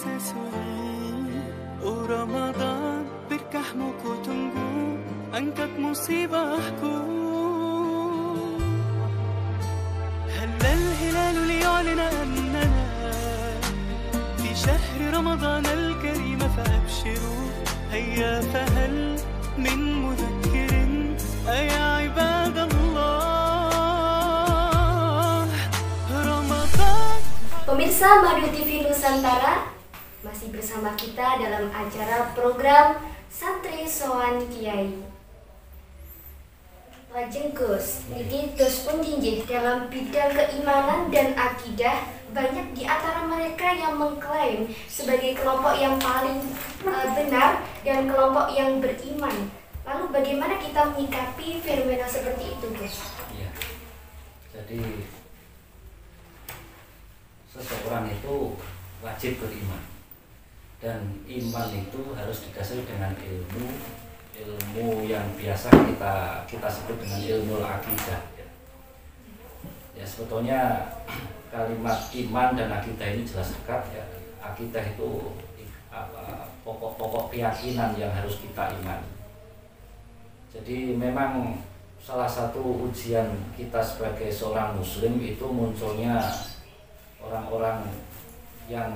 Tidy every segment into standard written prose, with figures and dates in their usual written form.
sesuri. Oh Ramadan, berkahmu ku tunggu, angkat musibahku. هلا الهلال ليعلن أننا في شهر رمضان الكريم فأبشروا. هيا فهل من مذكر أيا عباد الله رمضان. Pemirsa Madu TV Nusantara, masih bersama kita dalam acara program Santri Soan Kiai. Lajeng Gus, niki dos pun jinjih dalam bidang keimanan dan akidah. Banyak di antara mereka yang mengklaim sebagai kelompok yang paling benar dan kelompok yang beriman. Lalu bagaimana kita menyikapi fenomena seperti itu, Gus? Iya. Jadi seseorang itu wajib beriman, dan iman itu harus didasari dengan ilmu yang biasa kita sebut dengan ilmu akidah. Ya sebetulnya kalimat iman dan akidah ini jelas dekat ya. Akidah itu pokok-pokok keyakinan yang harus kita imani. Jadi memang salah satu ujian kita sebagai seorang muslim itu munculnya orang-orang yang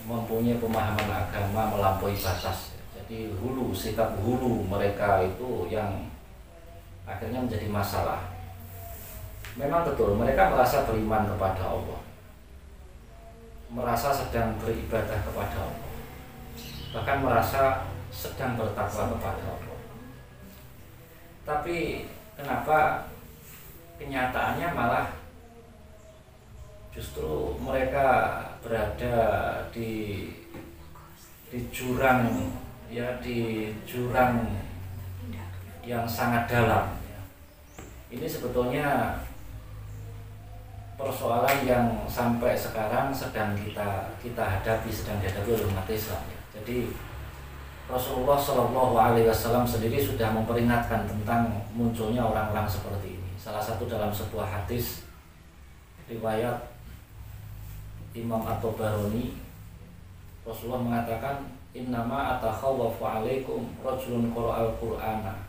mempunyai pemahaman agama melampaui batas. Jadi sikap hulu mereka itu yang akhirnya menjadi masalah. Memang betul mereka merasa beriman kepada Allah, merasa sedang beribadah kepada Allah, bahkan merasa sedang bertakwa kepada Allah. Tapi kenapa kenyataannya malah justru mereka berada di jurang yang sangat dalam. Ini sebetulnya persoalan yang sampai sekarang sedang kita hadapi, sedang dihadapi oleh umat Islam. Jadi Rasulullah Shallallahu Alaihi Wasallam sendiri sudah memperingatkan tentang munculnya orang-orang seperti ini. Salah satu dalam sebuah hadis riwayat Imam At-Tabarani, Rasulullah mengatakan, innama atakhawwafu alaikum rajulun qara'al qur'ana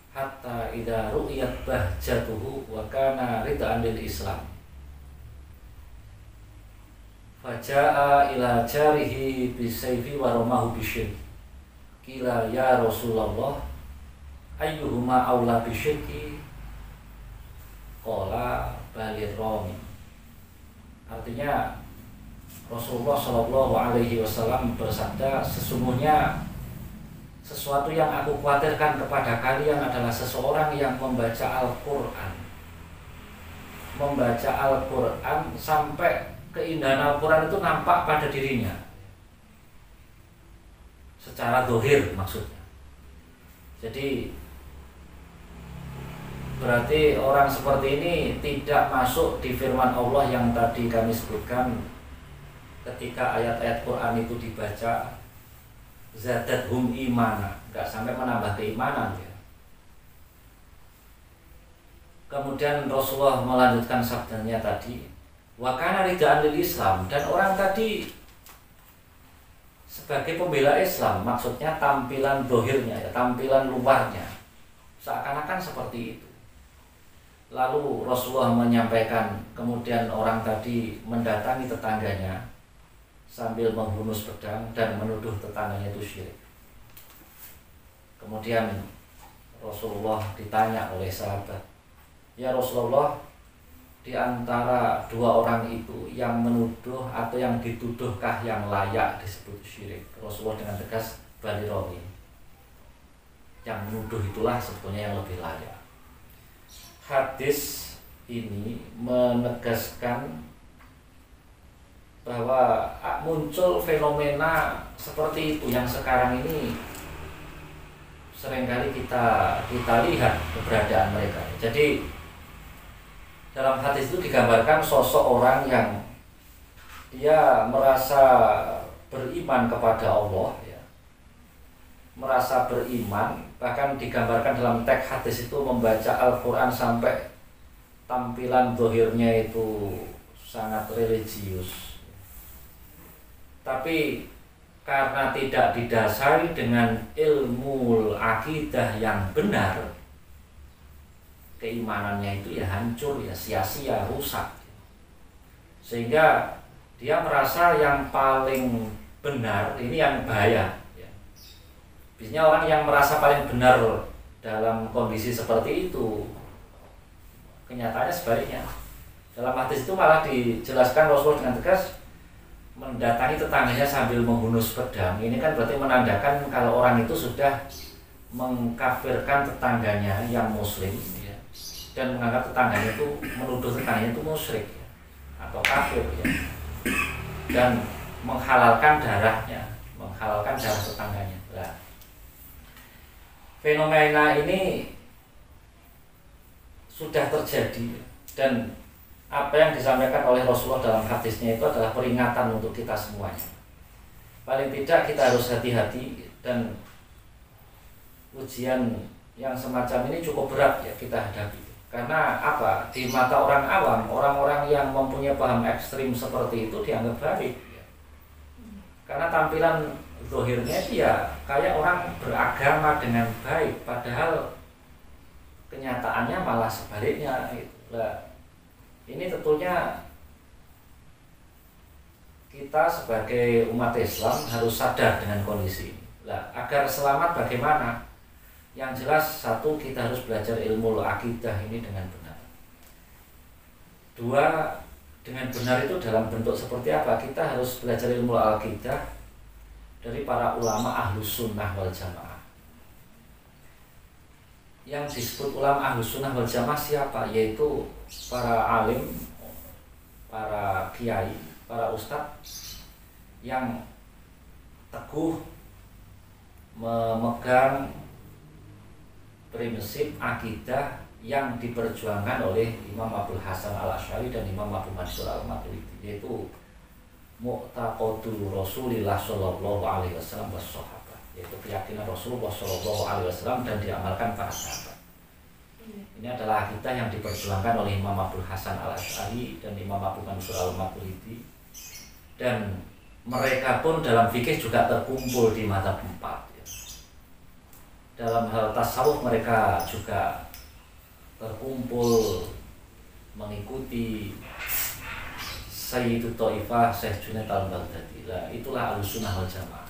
hatta idza ru'yat bahjatuhu wa kana rid'an lil Islam faja'a ila jarihi bisayfi wa ramahu bisyirk qila ya Rasulullah ayyuhuma aula bisyirki qala balir rami. Artinya Rasulullah Shallallahu Alaihi Wasallam bersabda, sesungguhnya sesuatu yang aku khawatirkan kepada kalian adalah seseorang yang membaca Al-Quran, sampai keindahan Al-Quran itu nampak pada dirinya, secara zahir maksudnya. Jadi berarti orang seperti ini tidak masuk di firman Allah yang tadi kami sebutkan. Ketika ayat-ayat Quran itu dibaca, zadathum imana, nggak sampai menambah keimanan ya. Kemudian Rasulullah melanjutkan sabdanya tadi, wa kana rida'an lil Islam, dan orang tadi sebagai pembela Islam, maksudnya tampilan dohirnya ya, tampilan luarnya seakan-akan seperti itu. Lalu Rasulullah menyampaikan, kemudian orang tadi mendatangi tetangganya sambil menghunus pedang dan menuduh tetangganya itu syirik. Kemudian Rasulullah ditanya oleh sahabat, ya Rasulullah, di antara dua orang itu yang menuduh atau yang dituduhkah yang layak disebut syirik? Rasulullah dengan tegas, balironi, yang menuduh itulah sebetulnya yang lebih layak. Hadis ini menegaskan bahwa muncul fenomena seperti itu yang sekarang ini seringkali kita lihat keberadaan mereka. Jadi dalam hadis itu digambarkan sosok orang yang dia merasa beriman kepada Allah ya, merasa beriman, bahkan digambarkan dalam teks hadis itu membaca Al-Quran sampai tampilan zahirnya itu sangat religius. Tapi karena tidak didasari dengan ilmu akidah yang benar, keimanannya itu ya hancur, ya sia-sia, rusak. Sehingga dia merasa yang paling benar ini yang bahaya. Biasanya orang yang merasa paling benar dalam kondisi seperti itu, kenyataannya sebaliknya. Dalam hadis itu malah dijelaskan Rasulullah dengan tegas, mendatangi tetangganya sambil membunuh pedang. Ini kan berarti menandakan kalau orang itu sudah mengkafirkan tetangganya yang muslim, ya, dan menganggap tetangganya itu, menuduh tetangganya itu musyrik, ya, atau kafir, ya, dan menghalalkan darahnya, menghalalkan darah tetangganya. Nah, fenomena ini sudah terjadi, dan apa yang disampaikan oleh Rasulullah dalam hadisnya itu adalah peringatan untuk kita semuanya. Paling tidak kita harus hati-hati, dan ujian yang semacam ini cukup berat ya kita hadapi. Karena apa? Di mata orang awam, orang-orang yang mempunyai paham ekstrim seperti itu dianggap baik. Karena tampilan zahirnya dia kayak orang beragama dengan baik, padahal kenyataannya malah sebaliknya. Nah, ini tentunya kita sebagai umat Islam harus sadar dengan kondisi ini. Nah, agar selamat bagaimana? Yang jelas, satu, kita harus belajar ilmu akidah ini dengan benar. Dua, dengan benar itu dalam bentuk seperti apa? Kita harus belajar ilmu akidah dari para ulama ahlus sunnah wal jamaah. Yang disebut ulama ahlus sunnah wal jamaah siapa? Yaitu para alim, para kiai, para ustadz yang teguh memegang prinsip akidah yang diperjuangkan oleh Imam Abdul Hasan al-Asy'ari dan Imam Abu Mansur al-Maturidi, yaitu mu'taqadu Rasulillah sallallahu alaihi wasallam was sahabat, yaitu keyakinan Rasulullah sallallahu alaihi wasallam dan diamalkan para sahabat. Ini adalah akidah yang diperjuangkan oleh Imam Abdul Hasan al-Asy'ari dan Imam Abu Mansur al-Maturidi, dan mereka pun dalam fikih juga terkumpul di mazhab 4. Dalam hal tasawuf mereka juga terkumpul mengikuti Sayyidut Thaifah Syekh Junaid al-Baghdadi. Itulah Ahlussunnah wal Jamaah.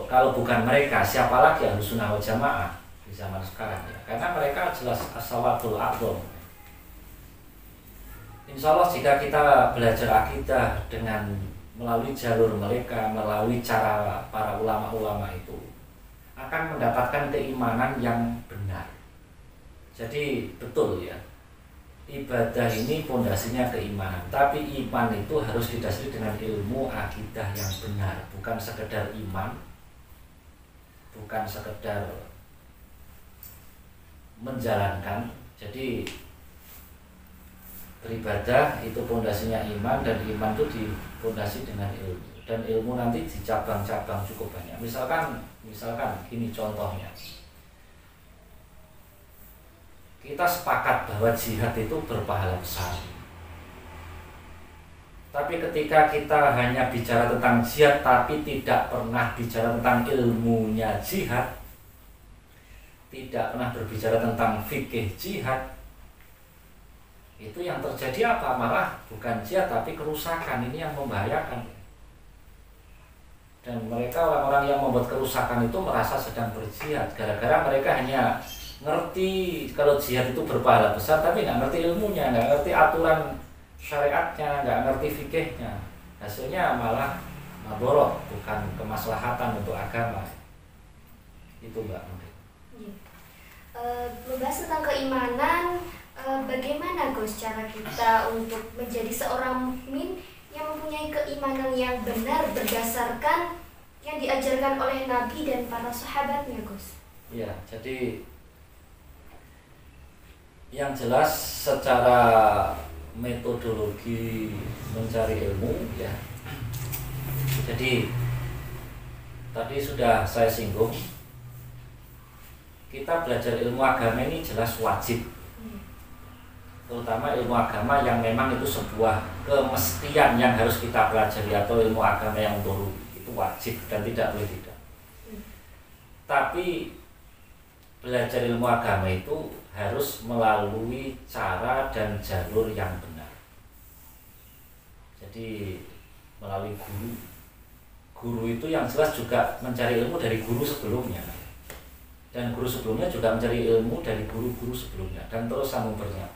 Kalau bukan mereka, siapa lagi Ahlussunnah wal Jamaah di zaman sekarang, ya? Karena mereka jelas as-sawatul a'dham. Insya Allah jika kita belajar akidah dengan melalui jalur mereka, melalui cara para ulama-ulama itu, akan mendapatkan keimanan yang benar. Jadi betul ya, ibadah ini pondasinya keimanan, tapi iman itu harus didasari dengan ilmu akidah yang benar, bukan sekedar iman, bukan sekedar menjalankan. Jadi beribadah itu pondasinya iman, dan iman itu dipondasi dengan ilmu, dan ilmu nanti di cabang-cabang cukup banyak. Misalkan gini contohnya, kita sepakat bahwa jihad itu berpahala besar. Tapi ketika kita hanya bicara tentang jihad tapi tidak pernah bicara tentang ilmunya jihad, tidak pernah berbicara tentang fikih jihad, itu yang terjadi apa? Malah bukan jihad tapi kerusakan. Ini yang membahayakan. Dan mereka, orang-orang yang membuat kerusakan itu merasa sedang berjihad, gara-gara mereka hanya ngerti kalau jihad itu berpahala besar, tapi nggak ngerti ilmunya, nggak ngerti aturan syariatnya, nggak ngerti fikihnya. Hasilnya malah madorot, bukan kemaslahatan untuk agama. Itu Mbak. Membahas tentang keimanan, bagaimana Gus cara kita untuk menjadi seorang mukmin yang mempunyai keimanan yang benar berdasarkan yang diajarkan oleh Nabi dan para sahabatnya, Gus? Ya, jadi yang jelas secara metodologi mencari ilmu, ya. Jadi tadi sudah saya singgung, kita belajar ilmu agama ini jelas wajib. terutama ilmu agama yang memang itu sebuah kemestian yang harus kita pelajari, atau ilmu agama yang baru itu wajib dan tidak boleh tidak. Tapi belajar ilmu agama itu harus melalui cara dan jalur yang benar. Jadi melalui guru. Guru itu yang jelas juga mencari ilmu dari guru sebelumnya, dan guru sebelumnya juga mencari ilmu dari guru-guru sebelumnya, dan terus sambung bernyambung.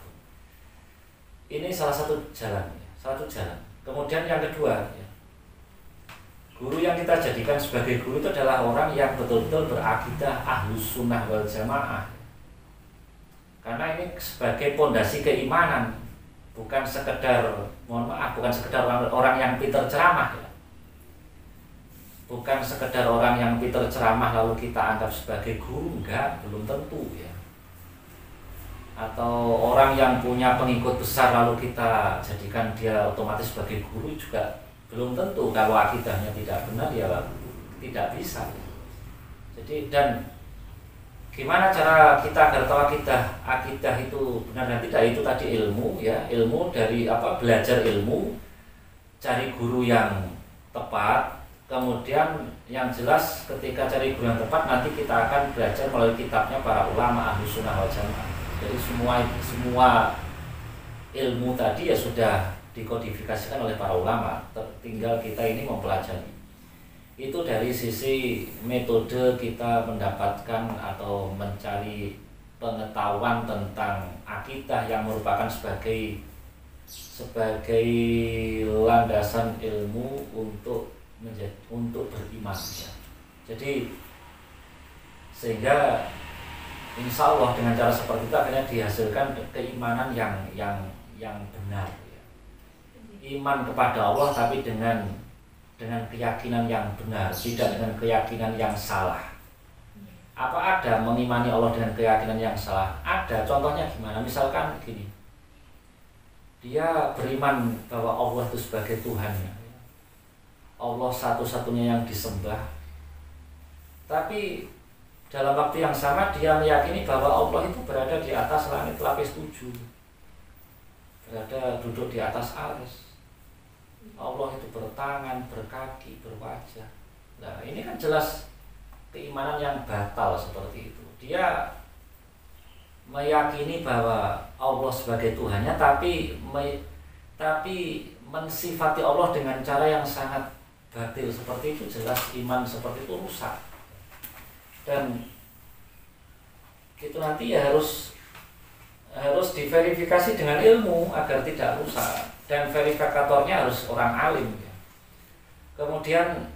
Ini salah satu jalan, Kemudian yang kedua, guru yang kita jadikan sebagai guru itu adalah orang yang betul-betul berakidah Ahlus Sunnah wal Jamaah. Karena ini sebagai pondasi keimanan, bukan sekedar, bukan sekedar orang yang pintar ceramah, ya. Bukan sekedar orang yang pintar ceramah lalu kita anggap sebagai guru, enggak, belum tentu, ya. Atau orang yang punya pengikut besar lalu kita jadikan dia otomatis sebagai guru, juga belum tentu. Kalau akidahnya tidak benar, ya tidak bisa. Jadi, dan gimana cara kita agar tahu akidah itu benar dan tidak? Itu tadi ilmu, ya, ilmu dari belajar ilmu, cari guru yang tepat. Kemudian yang jelas ketika cari guru yang tepat, nanti kita akan belajar melalui kitabnya para ulama Ahlus Sunnah wal Jamaah. Jadi semua ilmu tadi ya sudah dikodifikasikan oleh para ulama, tinggal kita ini mempelajari. Itu dari sisi metode kita mendapatkan atau mencari pengetahuan tentang akidah yang merupakan sebagai landasan ilmu untuk beriman, ya. Jadi sehingga insya Allah dengan cara seperti itu akhirnya dihasilkan keimanan yang benar, ya. Iman kepada Allah tapi dengan keyakinan yang benar, tidak dengan keyakinan yang salah. Apa ada mengimani Allah dengan keyakinan yang salah? Ada. Contohnya gimana? Misalkan gini, dia beriman bahwa Allah itu sebagai Tuhannya, Allah satu-satunya yang disembah, tapi dalam waktu yang sama dia meyakini bahwa Allah itu berada di atas langit lapis 7, berada duduk di atas arsy. Allah itu bertangan, berkaki, berwajah. Nah, ini kan jelas keimanan yang batal seperti itu. Dia meyakini bahwa Allah sebagai Tuhannya, tapi mensifati Allah dengan cara yang sangat batil seperti itu. Jelas iman seperti itu rusak. Dan itu nanti ya harus diverifikasi dengan ilmu agar tidak rusak, dan verifikatornya harus orang alim, ya. Kemudian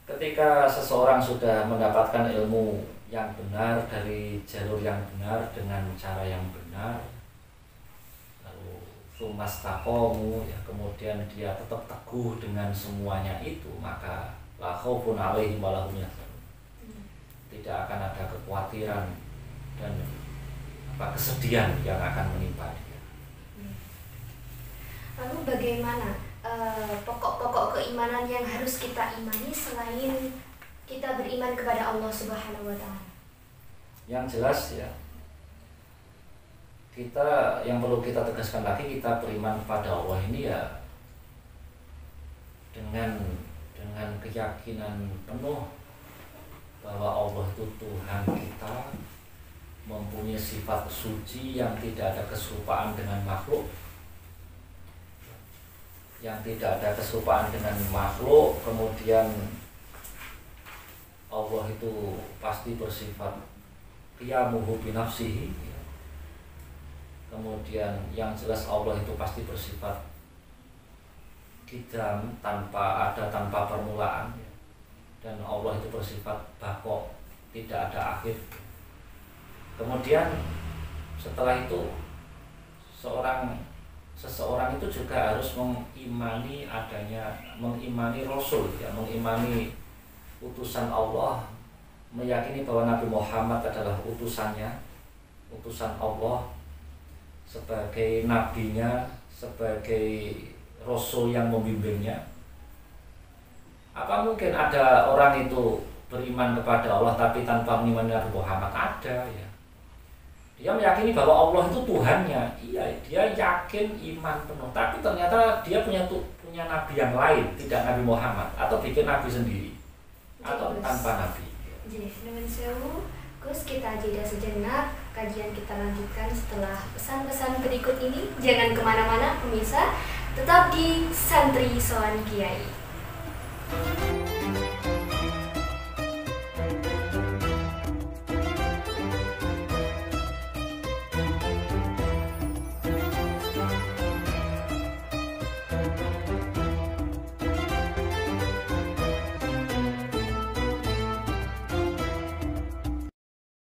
ketika seseorang sudah mendapatkan ilmu yang benar dari jalur yang benar dengan cara yang benar, lalu sumastaqomu, ya, kemudian dia tetap teguh dengan semuanya itu, maka la khaufun 'alaihim wa lahum yahzanun. Tidak akan ada kekhawatiran dan kesedihan yang akan menimpa dia. Lalu bagaimana pokok-pokok keimanan yang harus kita imani selain kita beriman kepada Allah Subhanahu wa Ta'ala? Yang jelas, ya, kita yang perlu kita tegaskan lagi, kita beriman kepada Allah ini ya dengan keyakinan penuh bahwa Allah itu Tuhan kita, mempunyai sifat suci yang tidak ada keserupaan dengan makhluk, kemudian Allah itu pasti bersifat qiyamuhu binafsihi, ya. Kemudian yang jelas Allah itu pasti bersifat qidam, tanpa permulaan, ya. Dan Allah itu bersifat baqo, tidak ada akhir. Kemudian setelah itu seseorang itu juga harus mengimani Rasul, ya, mengimani utusan Allah, meyakini bahwa Nabi Muhammad adalah utusan Allah, sebagai nabinya, sebagai Rasul yang membimbingnya. Apa mungkin ada orang itu beriman kepada Allah tapi tanpa mengimani Nabi Muhammad? Ada, ya. Dia meyakini bahwa Allah itu Tuhannya. Iya, dia yakin iman penuh. Tapi ternyata dia punya nabi yang lain, tidak Nabi Muhammad, atau bikin nabi sendiri, atau tanpa nabi. Jadi, nuwun sewu, Gus, kita jeda sejenak. Kajian kita lanjutkan setelah pesan-pesan berikut ini. Jangan kemana-mana, pemirsa. Tetap di Santri Soan Kiai.